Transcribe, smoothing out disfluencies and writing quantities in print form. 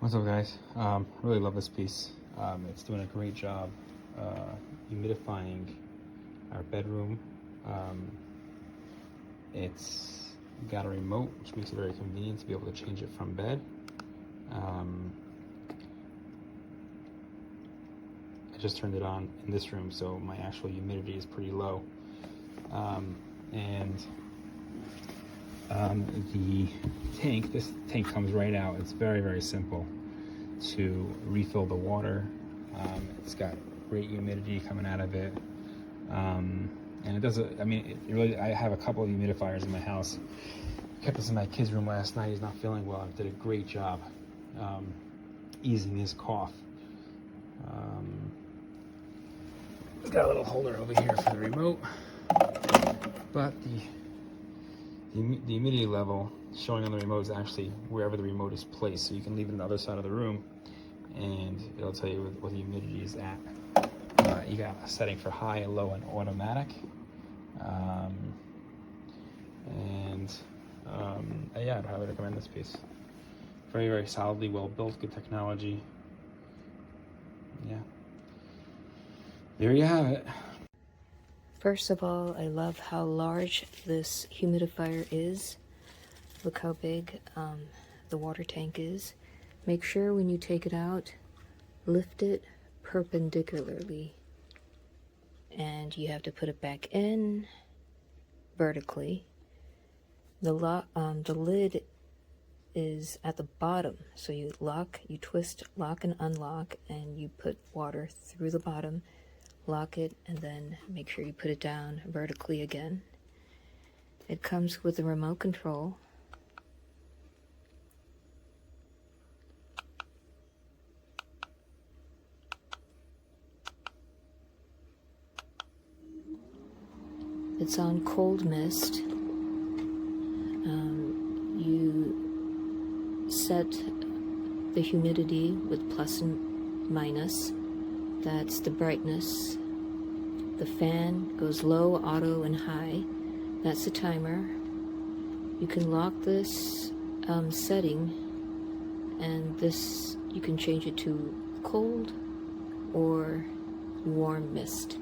What's up, guys? Really love this piece. It's doing a great job humidifying our bedroom. It's got a remote, which makes it very convenient to be able to change it from bed. I just turned it on in this room, so my actual humidity is pretty low. The tank, this tank comes right out. It's very, very simple to refill the water. It's got great humidity coming out of it. And it does I have a couple of humidifiers in my house. I kept this in my kid's room last night. He's not feeling well. It did a great job easing his cough. It's got a little holder over here for the remote, but the humidity level showing on the remote is actually wherever the remote is placed, so you can leave it on the other side of the room and it'll tell you what the humidity is at. You got a setting for high, low, and automatic. Yeah, I'd highly recommend this piece. Very, very solidly well built, good technology. Yeah, there you have it. First of all, I love how large this humidifier is. Look how big the water tank is. Make sure when you take it out, lift it perpendicularly. And you have to put it back in vertically. The lid is at the bottom. So you twist, lock and unlock, and you put water through the bottom. Lock it, and then make sure you put it down vertically again. It comes with a remote control. It's on cold mist. You set the humidity with plus and minus. That's the brightness. The fan goes low, auto, and high. That's the timer. You can lock this setting, and this you can change it to cold or warm mist.